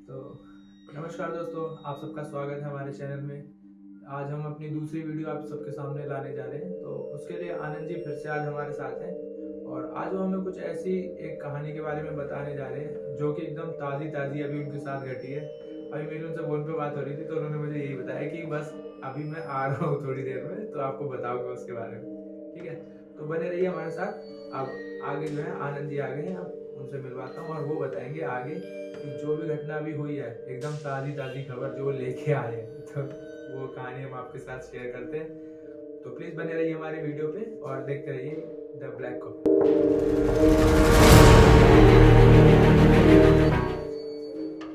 तो नमस्कार दोस्तों, आप सबका स्वागत है हमारे चैनल में। आज हम अपनी दूसरी वीडियो आप सबके सामने लाने जा रहे हैं। तो उसके लिए आनंद जी फिर से आज हमारे साथ हैं और आज वो हमें कुछ ऐसी एक कहानी के बारे में बताने जा रहे हैं जो कि एकदम ताज़ी ताज़ी अभी उनके साथ घटी है। अभी मेरी उनसे फ़ोन पे बात हो रही थी तो उन्होंने मुझे यही बताया कि बस अभी मैं आ रहा हूँ थोड़ी देर में, तो आपको बताऊँगा उसके बारे में। ठीक है, तो बने रहिए हमारे साथ। अब आगे जो है आनंद जी आ गए हैं, अब उनसे मिलवाता हूँ और वो बताएंगे आगे कि जो भी घटना अभी हुई है, एकदम ताज़ी ताज़ी खबर जो वो लेके आए हैं, तो वो कहानी हम आपके साथ शेयर करते हैं। तो प्लीज़ बने रहिए हमारी वीडियो पे और देखते रहिए द ब्लैक कॉफी।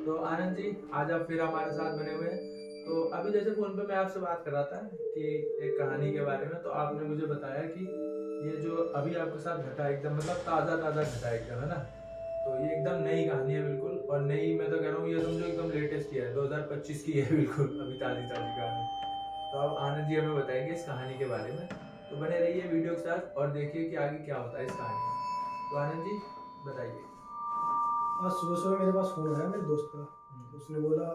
तो आनंद जी, आज आप फिर हमारे साथ बने हुए हैं। तो अभी जैसे फोन पे मैं आपसे बात कर रहा था कि एक कहानी के बारे में, तो आपने मुझे बताया कि ये जो अभी आपके साथ घटा एकदम मतलब ताज़ा ताज़ा घटा एकदम, है ना? तो ये एकदम नई कहानी है बिल्कुल, और नई मैं तो कह रहा हूँ, ये समझो एकदम लेटेस्ट ही है, 2025 की है बिल्कुल, अभी ताज़ी ताज़ी कहानी। तो अब आनंद जी हमें बताएंगे इस कहानी के बारे में। तो बने रहिए वीडियो के साथ और देखिए कि आगे क्या होता है इस कहानी में। तो आनंद जी बताइए। आज सुबह सुबह मेरे पास फ़ोन आया मेरे दोस्त का। तो उसने बोला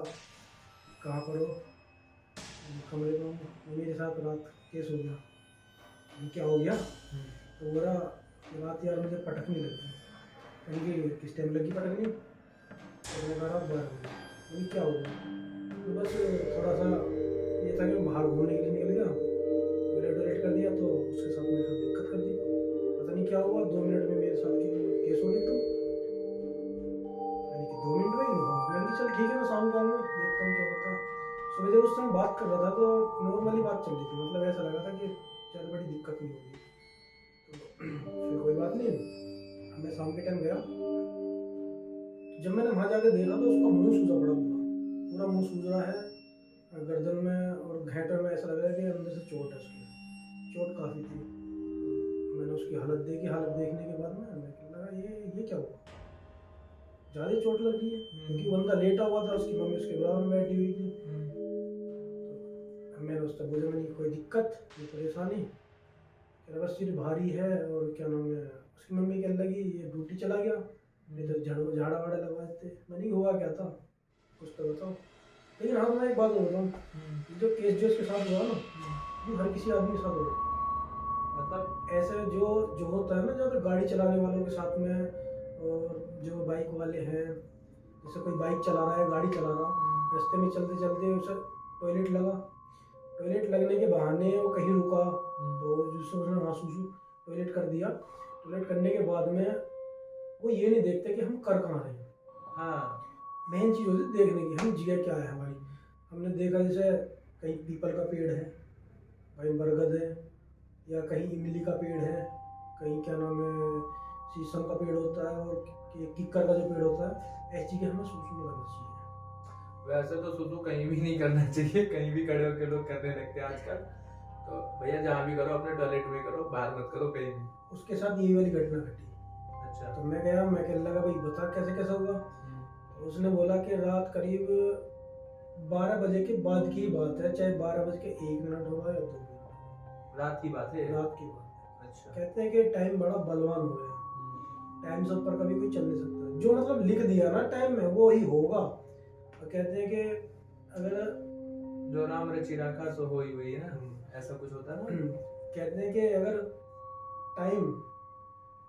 कहाँ पर हो? कमरे में हूँ। मेरे साथ रात केस हो गया। क्या हो गया? तो बोला रात यार मुझे पटकनी लगी। कहीं किस टाइम लगी पटकनी? तो मैंने कहा रात 12 बजे। क्या हो गया? तो बस थोड़ा सा ये था कि मैं बाहर घूमने के लिए निकल गया, टॉयलेट वॉयलेट कर दिया तो उसके साथ मेरे साथ दिक्कत कर दी। पता नहीं क्या हुआ, 2 मिनट में मेरे साथ की केस हो गई। तो यानी कि 2 मिनट में ही हुआ। मैंने कहा चल ठीक है, मैं शाम को आऊँगा, देखता हूँ क्या होता है। सुबह जब उस समय बात कर रहा था तो नॉर्मली बात चल रही थी, मतलब ऐसा लगा था कि शायद बड़ी दिक्कत नहीं होगी। तो फिर कोई बात नहीं। अब मैं शाम के टाइम गया, जब मैंने वहाँ जाकर देखा तो उसका मुंह सूजा पड़ा, पूरा मुंह सूज रहा है, गर्दन में और घेंटे में ऐसा लग रहा है कि अंदर से चोट है उसकी, चोट काफ़ी थी। तो मैंने उसकी हालत देखी, हालत देखने के बाद में मैं लगा ये क्या हुआ, ज़्यादा चोट लगी है, क्योंकि बंदा लेटा हुआ था, उसकी मम्मी उसके बराबर में बैठी हुई थी। तो मैंने उससे बोला मैंने कोई दिक्कत, कोई परेशानी? कह बस सिर भारी है और क्या नाम है, उसकी मम्मी कहने लगी ये ड्यूटी चला गया, नहीं तो झाड़ा वाड़ा लगवाए थे। मैंने हुआ क्या था कुछ तो बताओ। लेकिन हाँ मैं एक बात बोल रहा हूँ, जो केस जो इसके साथ हुआ ना, ये हर किसी आदमी के साथ हो, मतलब ऐसे जो होता है ना, जो गाड़ी चलाने वालों के साथ में, और जो बाइक वाले हैं, जैसे कोई बाइक चला रहा है, गाड़ी चला रहा, रास्ते में चलते चलते उसे टॉयलेट लगा, टॉयलेट लगने के बहाने वो कहीं रुका, तो जिससे उसने वहाँ टॉयलेट कर दिया। टॉयलेट करने के बाद में वो ये नहीं देखते कि हम कर कहाँ रहे हैं। हाँ, मेन चीज़ होती है देखने की, हम जगह क्या है हमारी। हमने देखा जैसे कहीं पीपल का पेड़ है, कहीं बरगद है, या कहीं इमली का पेड़ है, कहीं क्या नाम है शीशम का पेड़ होता है, और किक्कर का जो पेड़ होता है, ऐसी जगह हमें सूसू नहीं करना चाहिए। वैसे तो सुसु कहीं भी नहीं करना चाहिए, कहीं भी खड़े होकर लोग करने लगते हैं आजकल। तो भैया जहाँ भी करो अपने टॉयलेट में करो, बाहर मत करो कहीं भी। उसके साथ यही वाली घटना घटी। अच्छा। तो मैं गया, मैं कहने लगा भाई बता कैसे कैसा हुआ। तो उसने बोला कि रात करीब 12 बजे के बाद की बात है, चाहे 12 बज के 1 मिनट होगा या 2 मिनट, रात की बात है, रात की बात है। अच्छा। कहते हैं कि टाइम बड़ा बलवान हो गया, टाइम से ऊपर कभी कोई चल नहीं सकता। जो मतलब लिख दिया ना टाइम में वो ही होगा। और कहते हैं कि अगर जो राम रचि राखा सो होई हुई है ना, ऐसा कुछ होता है ना। कहते हैं कि अगर टाइम,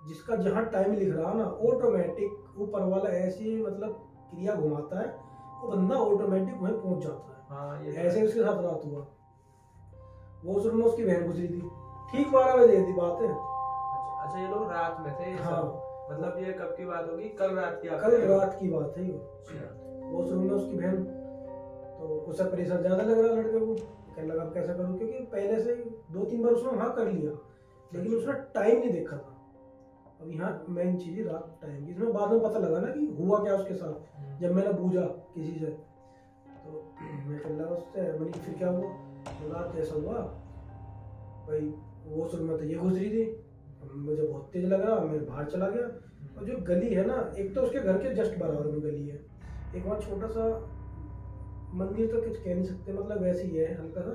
जिसका जहाँ टाइम लिख रहा ना, ऑटोमेटिक ऊपर वाला ऐसी मतलब क्रिया घुमाता है, वो बंदा ऑटोमेटिक वहीं पहुंच जाता है। हाँ, ये ऐसे उसके साथ रात हुआ। वो उस रूम में उसकी बहन गुजरी थी, ठीक 12 बजे की बात है। अच्छा, ये लोग रात में थे। हाँ, मतलब ये कब की बात होगी? कल रात की? कल रात की बात है वो उस रूम में उसकी बहन। तो उसे प्रेशर ज़्यादा लग रहा लड़के को, कहने लगा अब कैसा करूँ, क्योंकि पहले से 2-3 बार उसने वहाँ कर लिया, लेकिन उसने टाइम नहीं देखा था। अब यहाँ मेन चीज़ रात टाइम की, इसमें बाद में पता लगा ना कि हुआ क्या उसके साथ, जब मैंने पूछा किसी से। तो मैं चल रहा उससे, मैंने फिर क्या हुआ, तो रात ऐसा हुआ भाई, वो सुन में तो ये गुजरी थी, मुझे बहुत तेज लग रहा, मैं बाहर चला गया। और जो गली है ना, एक तो उसके घर के जस्ट बराबर में गली है, एक वहाँ छोटा सा मंदिर तो कुछ कह नहीं सकते, मतलब वैसे ही है हल्का सा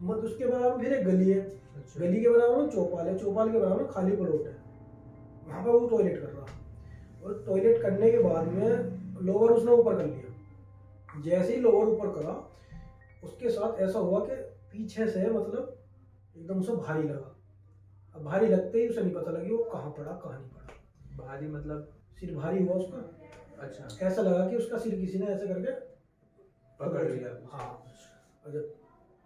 मत, उसके बराबर फिर एक गली है। अच्छा। गली के बराबर में चौपाल है, चौपाल के बराबर में खाली प्लॉट है, वहाँ पर वो टॉयलेट कर रहा। और टॉयलेट करने के बाद में लोअर उसने ऊपर कर लिया, जैसे ही लोअर ऊपर करा, उसके साथ ऐसा हुआ कि पीछे से मतलब एकदम उसे भारी लगा। अब भारी लगते ही उसे नहीं पता लगी वो कहाँ पड़ा कहाँ नहीं पड़ा। भारी मतलब सिर भारी हुआ उसका। अच्छा, ऐसा लगा कि उसका सिर किसी ने ऐसे करके पकड़ लिया। हाँ, और जब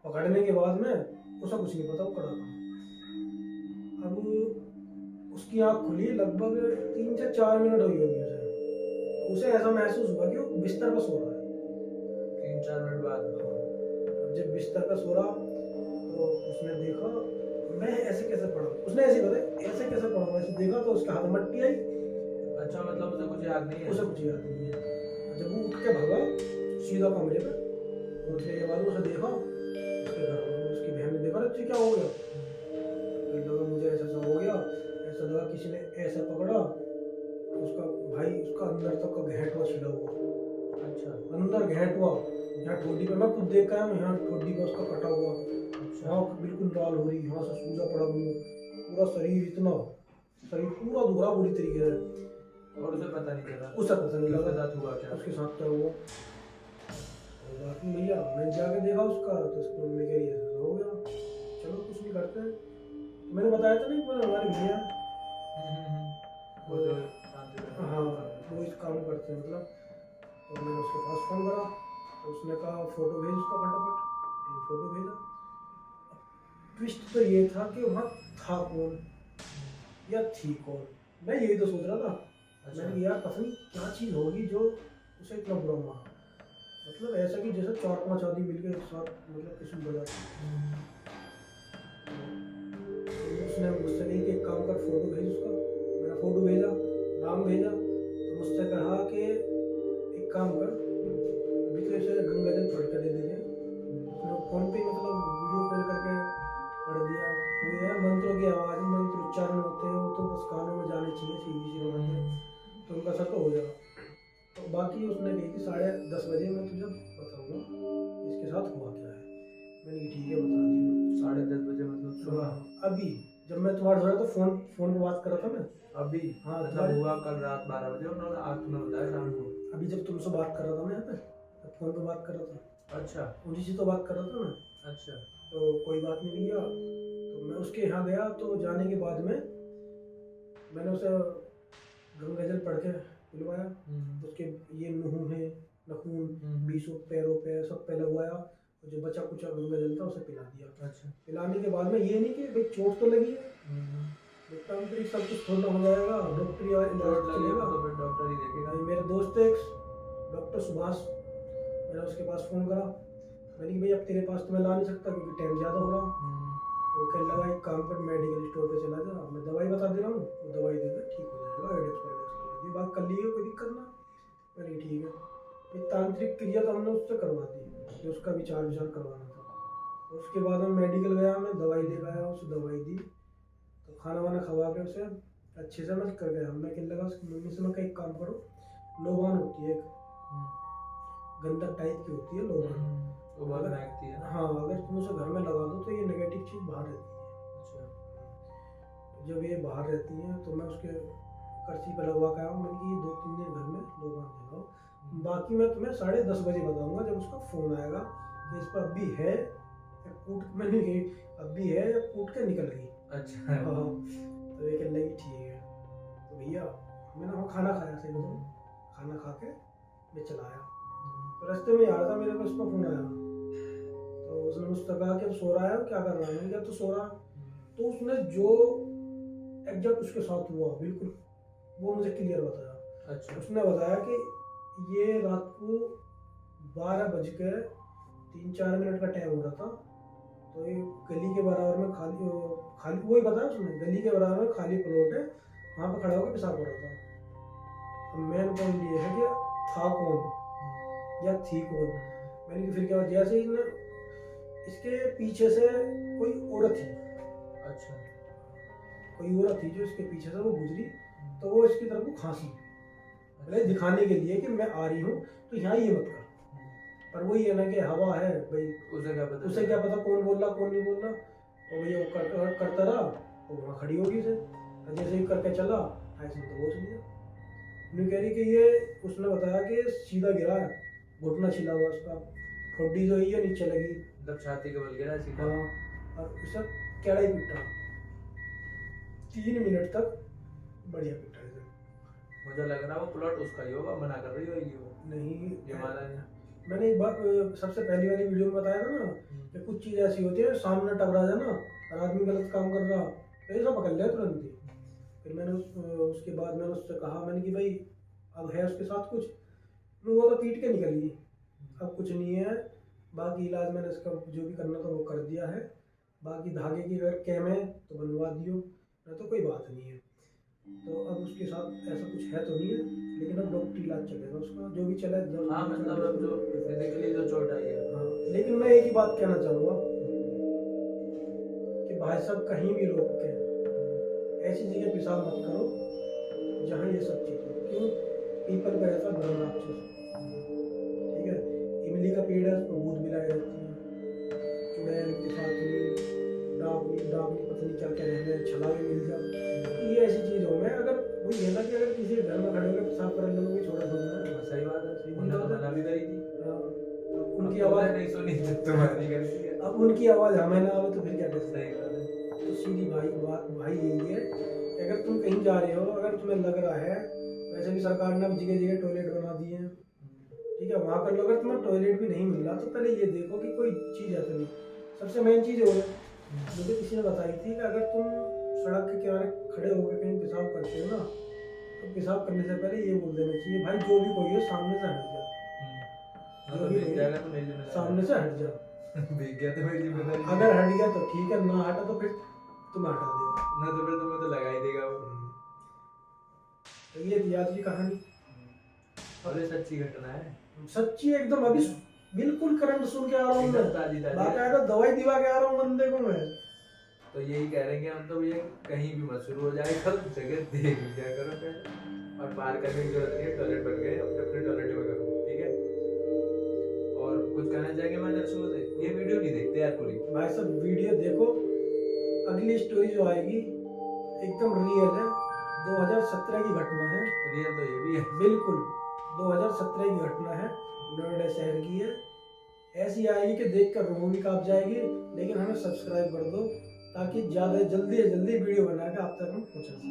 पकड़ने के बाद में उसे कुछ नहीं पता वो पड़ा कहाँ। अब उसकी आँख खुली, लगभग 3 से 4 मिनट हुई होगी उसे। तो उसे ऐसा महसूस हुआ कि वो बिस्तर पर सो रहा है। 3-4 मिनट बाद। अब जब बिस्तर पर सो रहा तो उसने देखा मैं ऐसे कैसे पड़ा, उसने ऐसे बताया ऐसे कैसे पड़ा, ऐसे देखा तो उसके हाथ में मट्टी आई। अच्छा, मतलब उसे कुछ याद नहीं है। उसे कुछ याद नहीं है। जब वो उठ के भागा सीधा कमरे पे, उठने के बाद उसे देखा, उसके घर वालों उसकी बहन ने देखा, तुझे क्या हो गया? फिर लगा मुझे ऐसा ऐसा हो गया, ऐसा लगा किसी ने ऐसा पकड़ा, उसका भाई उसका अंदर तक का घेंटवा छिला हुआ। अच्छा, अंदर घेंटवा, यहाँ ठोडी पे मैं खुद देख के आया हूँ, यहाँ ठोडी पे उसका कटा हुआ, अच्छा, यहाँ बिल्कुल लाल हो रही, यहाँ से सूजा पड़ा मुंह, पूरा शरीर इतना, शरीर पूरा दुखरा बुरी तरीके से। और उसे पता नहीं चला उसे पता नहीं उसके लगा साथ हुआ क्या। उसके साथ क्या हुआ। और बाकी भैया मैंने जाके देखा उसका, तो उसकी मम्मी कह रही है ऐसा हो गया, चलो कुछ नहीं करते हैं। तो मैंने बताया था नहीं पर हमारे भैया वो जो शांति से- हाँ वो इस काम करते हैं मतलब। तो मैंने उसके पास फ़ोन करा तो उसने कहा फ़ोटो भेज उसका फटाफट। मैंने फ़ोटो भेजा। ट्विस्ट तो ये था कि वहाँ था कौन या थी कौन, मैं यही तो सोच रहा था। अच्छा, मैंने यार पता नहीं क्या चीज़ होगी जो उसे इतना बुरा मारा। मतलब ऐसा कि जैसे 4-5 आदमी मिलकर एक साथ मतलब किसी बजा। उसने मुझसे कही कि एक काम कर फोटो भेज उसका। मैंने फोटो भेजा, नाम भेजा, तो मुझसे कहा कि एक काम कर अभी तो ऐसे गंगा जल पढ़ कर दे दीजिए। उसने फोन पे मतलब वीडियो कॉल करके पढ़ दिया। वो यार मंत्रों की आवाज़ में मंत्र उच्चारण होते हैं, वो तो बस कानों में जाने चाहिए सीधी सी बात है, तो उनका असर तो हो जाएगा। तो बाकी उसने कही कि 10:30 बजे मैं तुझे बताऊँगा इसके साथ हुआ क्या है। मैंने कहा ठीक है बता दिया। 10:30 बजे मतलब सुबह। अभी जब मैं तुम्हारे साथ तो फोन पे बात कर रहा था मैं। अभी हाँ, मतलब तुम्हारे- हुआ कल रात 12 बजे, उन्होंने आज तुम्हें बताया शाम को। अभी जब तुमसे बात कर रहा था मैं यहाँ पे, तब फोन पे बात कर रहा था, अच्छा, उन्हीं से तो बात कर रहा था मैं। अच्छा, तो कोई बात नहीं भैया, तो मैं उसके यहाँ गया। तो जाने के बाद में मैंने उसे गंगा जल पढ़ के पिलवाया। उसके ये मुँह है नखून बीसों पैरों पे सब पे लगवाया, और जो बचा कुचा गंगा जल था उसे पिला दिया। अच्छा, पिलाने के बाद में ये नहीं कि भाई चोट तो लगी है, तांत्रिक सब कुछ थोड़ा हो जाएगा, डॉक्टरी चोट इलाज लगेगा चलेगा। तो फिर डॉक्टर ही देखेगा। मेरे दोस्त है डॉक्टर सुभाष, मैंने उसके पास फ़ोन करा। मैंने कि भाई अब तेरे पास तो मैं ला नहीं सकता क्योंकि टाइम ज़्यादा हो रहा। तो कहने लगा एक काम कर मेडिकल स्टोर पे चला जा, मैं दवाई बता दे रहा हूँ, वो दवाई दे दे ठीक हो जाएगा। एडेक्स वेडेक्स लगा दी, बात कर ली, कोई दिक्कत ना। मैंने ठीक है। ये तांत्रिक क्रिया तो हमने उससे करवा दी, जो उसका विचार करवाना था। उसके बाद मैं मेडिकल गया, मैं दवाई लेकर आया, उसे दवाई दी, तो खाना वाना खवा के उसे अच्छे से मैं कर गया। मैं कहने लगा उसकी मम्मी से, मैं कहा एक काम करो, लोबान होती है एक गंदक टाइप की होती है लोबान, वो बहुत महकती है ना। हाँ अगर तुम उसे घर में लगा दो तो ये नेगेटिव चीज़ बाहर रहती है। अच्छा, जब ये बाहर रहती हैं तो मैं उसके कर्सी पर लगवा के आया हूँ। मैंने कि 2-3 दिन घर में लोबान लगाओ। बाकी मैं तुम्हें 10:30 बजे बताऊँगा जब उसका फ़ोन आएगा कि इस पर अब भी है या कूट, मैंने कही अब भी है या कूट के निकल गई। अच्छा, हाँ तो ये कहने लगी ठीक है। तो भैया मैंने वहाँ खाना खाया सही बताऊँ, खाना खा के मैं चला आया। तो रास्ते में आ रहा था, मेरे पास उसका फ़ोन आया। तो उसने मुझसे कहा कि अब सो रहा है, क्या कर रहा है? मैंने कहा तो सो रहा। तो उसने जो एग्जैक्ट उसके साथ हुआ बिल्कुल वो मुझे क्लियर बताया। अच्छा, उसने बताया कि ये रात को 12:03-4 का टाइम हो रहा था। तो ये गली के बराबर में खाली वही बताया उसने, गली के बराबर में खाली प्लॉट है, वहाँ पे खड़ा होकर पेशाब कर रहा था। अब मेन पॉइंट ये है कि था कौन या थी कौन। मैंने कि फिर क्या, जैसे ही ना इसके पीछे से कोई औरत थी, अच्छा, कोई औरत थी जो इसके पीछे से वो गुजरी, तो वो इसकी तरफ को खांसी, मतलब दिखाने के लिए कि मैं आ रही हूँ तो यहाँ ये मत कर। पर वही है ना कि हवा है भाई, उसे क्या पता कौन बोल रहा कौन नहीं बोल रहा। और भैया वो करता रहा और वहाँ खड़ी होगी उसे, और जैसे ही करके चला ऐसे तो पहुँच लिया। मैं कह रही कि ये उसने बताया कि सीधा गिरा है, घुटना छिला हुआ उसका, ठोडी जो है नीचे लगी। मतलब छाती के बल गिरा सीधा। हाँ, और उसे कैड़ा ही पीटा 3 मिनट तक, बढ़िया पीटा इसे। मुझे लग रहा है वो प्लॉट उसका ही होगा, बना कर रही होगी वो। नहीं, ये माला ने। मैंने एक बार सबसे पहली वाली वीडियो में बताया था ना कि कुछ चीज़ ऐसी होती है, सामने टकरा जाए ना और आदमी गलत काम कर रहा तो ये सब पकड़ लिया तुरंत ही। फिर मैंने उसके बाद मैंने उससे कहा, मैंने कि भाई अब है उसके साथ कुछ, वो तो पीट के निकल गई, अब कुछ नहीं है, बाकी इलाज मैंने इसका जो भी करना था वो कर दिया है, बाकी धागे की अगर कैम है तो बनवा दियो, ना तो कोई बात नहीं है। तो अब उसके साथ ऐसा कुछ है तो नहीं है, लेकिन अब डॉक्टरी इलाज चलेगा उसका, जो भी चले। हाँ मतलब अब जो फिजिकली जो चोट आई है। हाँ, लेकिन मैं एक ही बात कहना चाहूँगा कि भाई साहब कहीं भी रोक के ऐसी जगह पेशाब मत करो जहाँ ये सब चीज़ हो। क्यों? पीपल का ऐसा धर्म राक्षस, ठीक है, इमली का पेड़ है, उस पर भूत बिलाई रहती है, चुड़ैल के साथ में डाकनी पता नहीं क्या क्या रहने हैं, छलावे मिल जाओ, ये ऐसी चीज़ हो। मैं अगर वही है ना कि अगर किसी घर में खड़े होकर पेशाब कर लोगों को छोड़ा छोड़ना है। सही बात है, सही उन्होंने तो बात है। मना भी करी थी। हाँ, अब उनकी उनकी आवाज़ आवाज़ नहीं सुनी तुम्हारी करती है। अब उनकी आवाज़ हमें ना आवे तो फिर क्या कर सकते सही बात है। तो सीधी बात भाई यही है कि अगर तुम कहीं जा रहे हो, अगर तुम्हें लग रहा है, वैसे भी सरकार ने अब जगह जगह टॉयलेट बना दिए हैं, ठीक है, वहाँ कर लो। अगर तुम्हें टॉयलेट भी नहीं मिल रहा तो पहले ये देखो कि कोई चीज़ है तो नहीं। सबसे मेन चीज़ हो मुझे किसी ने बताई थी कि अगर तुम सड़क के किनारे खड़े होकर कहीं पेशाब करते हो ना, तो पेशाब करने से पहले ये बोल देना चाहिए, भाई जो भी कोई हो सामने से हट जा, जो भी भीग जाएगा तो मेरी जिम्मेदारी। सामने से हट जा। भीग गया तो मेरी जिम्मेदारी। अगर हट गया तो ठीक है, ना हटा तो फिर तुम हटा देगा, ना तो फिर तुम्हें तो लगा ही देगा वो। तो ये थी आज की कहानी, और ये सच्ची घटना है, सच्ची एकदम। अभी बिल्कुल करंट सुन के आ रहा हूँ मैं, एकदम ताजी ताजी। बाकायदा दवाई दिवा के आ रहा हूँ बंदे को मैं। तो यही कह रहे हैं हम तो, ये कहीं भी मत शुरू हो जाएगा, जगह देख लिया करो पहले, और पार करने की जरूरत नहीं है, टॉयलेट बन गए अपने अपने टॉयलेट में करो, ठीक है। और कुछ कहना चाहेंगे हमारे दर्शकों से? ये वीडियो नहीं देखते यार पूरी। भाई सब वीडियो देखो, अगली स्टोरी जो आएगी एकदम रियल है, 2017 की घटना है। रियल तो ये भी है, बिल्कुल 2017 की घटना है, नोएडा शहर की है। ऐसी आएगी कि देखकर रूह भी कांप जाएगी, लेकिन हमें सब्सक्राइब कर दो ताकि ज़्यादा जल्दी से जल्दी वीडियो बना के आप तक हम पहुँचा सकें।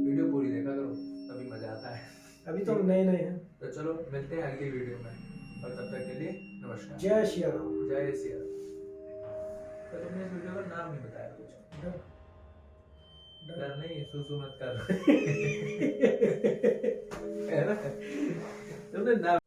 वीडियो पूरी देखा करो, तभी मजा आता है। अभी तो हम नए नए हैं। तो चलो मिलते हैं अगली वीडियो में, और तब तक के लिए नमस्कार। जय श्री राम। जय सिया। तो तुमने इस वीडियो का नाम नहीं बताया कुछ? डर नहीं, सुसु मत कर। है ना? तुमने नाम